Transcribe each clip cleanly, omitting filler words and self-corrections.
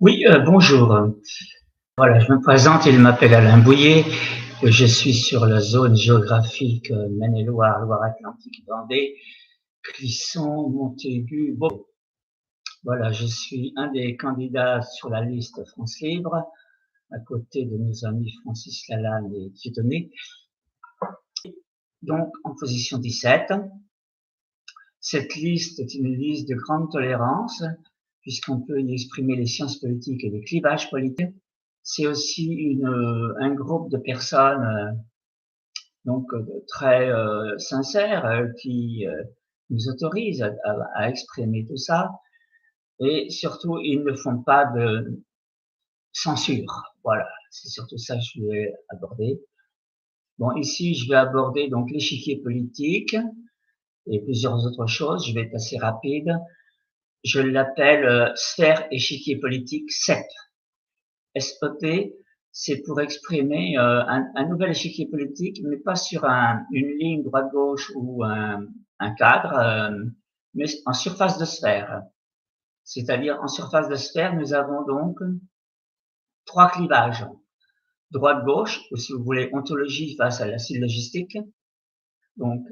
Oui, bonjour. Voilà, je me présente, il m'appelle Alain Bouillet. Je suis sur la zone géographique Maine-et-Loire, Loire-Atlantique, Vendée, Clisson, Montaigu, Beauvais. Voilà, je suis un des candidats sur la liste France Libre, à côté de nos amis Francis Lalanne et Dieudonné. Donc, en position 17. Cette liste est une liste de grande tolérance, puisqu'on peut y exprimer les sciences politiques et les clivages politiques. C'est aussi un groupe de personnes donc très sincères qui nous autorisent à exprimer tout ça. Et surtout, ils ne font pas de censure. Voilà, c'est surtout ça que je vais aborder. Bon, ici, je vais aborder donc l'échiquier politique et plusieurs autres choses. Je vais être assez rapide. Je l'appelle sphère échiquier politique SEP. SEP, c'est pour exprimer un nouvel échiquier politique, mais pas sur une ligne droite-gauche ou un cadre, mais en surface de sphère. C'est-à-dire en surface de sphère, nous avons donc trois clivages. Droite-gauche, ou si vous voulez, ontologie face à la syllogistique. Donc,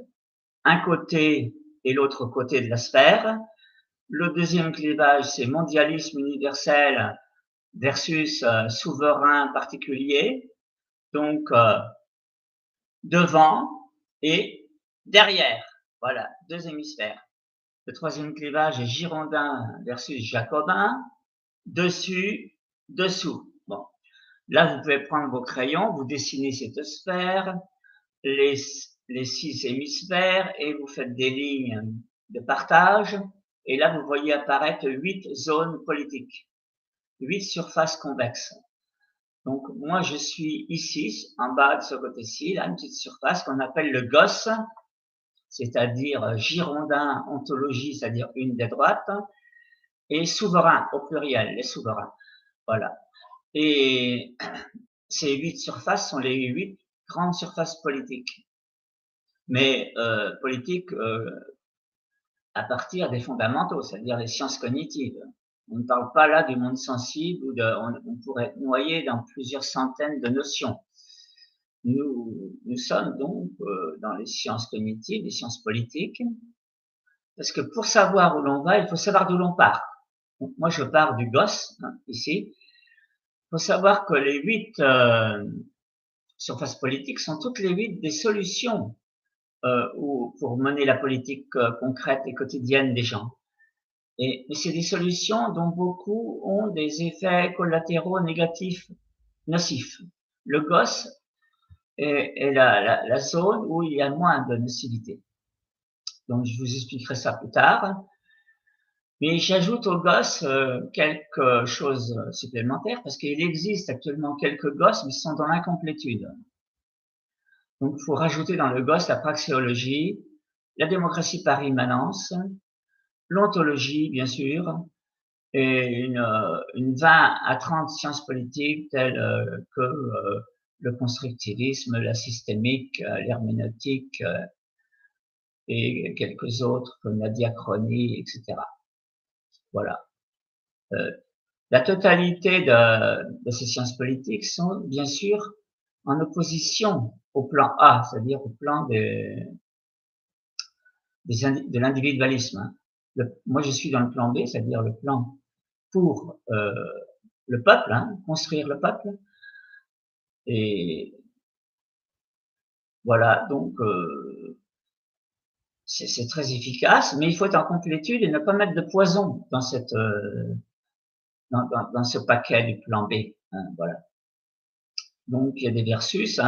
un côté et l'autre côté de la sphère. Le deuxième clivage, c'est mondialisme universel versus souverain particulier. Donc, devant et derrière. Voilà, deux hémisphères. Le troisième clivage est girondin versus jacobin. Dessus, dessous. Bon. Là, vous pouvez prendre vos crayons, vous dessinez cette sphère, les 6 hémisphères et vous faites des lignes de partage. Et là, vous voyez apparaître 8 zones politiques, 8 surfaces convexes. Donc, moi, je suis ici, en bas de ce côté-ci, là, une petite surface qu'on appelle le GOS, c'est-à-dire girondin, ontologie, c'est-à-dire une des droites, et souverain, au pluriel, les souverains. Voilà. Et ces 8 surfaces sont les 8 grandes surfaces politiques. Mais politiques à partir des fondamentaux, c'est-à-dire les sciences cognitives. On ne parle pas là du monde sensible où on pourrait être noyé dans plusieurs centaines de notions. Nous sommes donc dans les sciences cognitives, les sciences politiques, parce que pour savoir où l'on va, il faut savoir d'où l'on part. Donc, moi, je pars du GOS, ici. Il faut savoir que les 8 surfaces politiques sont toutes les 8 des solutions pour mener la politique concrète et quotidienne des gens. Et c'est des solutions dont beaucoup ont des effets collatéraux négatifs, nocifs. Le GOS est la zone où il y a moins de nocivité. Donc, je vous expliquerai ça plus tard. Mais j'ajoute au GOS quelque chose supplémentaire parce qu'il existe actuellement quelques GOS, mais ils sont dans l'incomplétude. Donc, il faut rajouter dans le GOS la praxéologie, la démocratie par immanence, l'ontologie, bien sûr, et une 20 à 30 sciences politiques telles que le constructivisme, la systémique, l'herméneutique et quelques autres comme la diachronie, etc. Voilà. La totalité de ces sciences politiques sont bien sûr en opposition au plan A, c'est-à-dire au plan de l'individualisme. Moi, je suis dans le plan B, c'est-à-dire le plan pour le peuple, construire le peuple. Et voilà, donc c'est très efficace, mais il faut être en complétude et ne pas mettre de poison dans dans ce paquet du plan B. Voilà. Donc il y a des versus,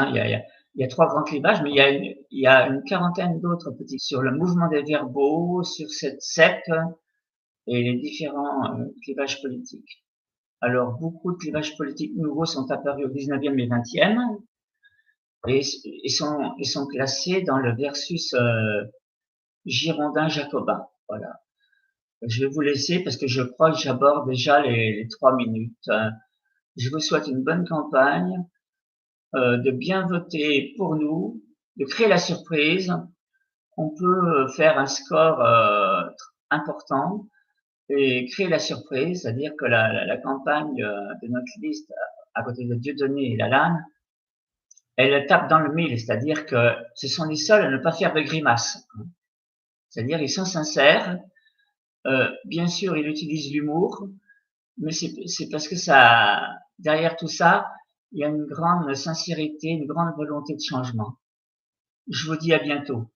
il y a 3 grands clivages, mais il y a une quarantaine d'autres petits sur le mouvement des verbaux, sur cette CEP et les différents clivages politiques. Alors beaucoup de clivages politiques nouveaux sont apparus au 19e et 20e et ils sont classés dans le versus girondin-jacobin. Voilà. Je vais vous laisser parce que je crois que j'aborde déjà les 3 minutes. Je vous souhaite une bonne campagne, de bien voter pour nous, de créer la surprise. On peut faire un score important et créer la surprise, c'est-à-dire que la campagne de notre liste à côté de Dieudonné et Lalanne, elle tape dans le mille, c'est-à-dire que ce sont les seuls à ne pas faire de grimaces. C'est-à-dire ils sont sincères, bien sûr ils utilisent l'humour, mais c'est parce que ça, derrière tout ça, il y a une grande sincérité, une grande volonté de changement. Je vous dis à bientôt.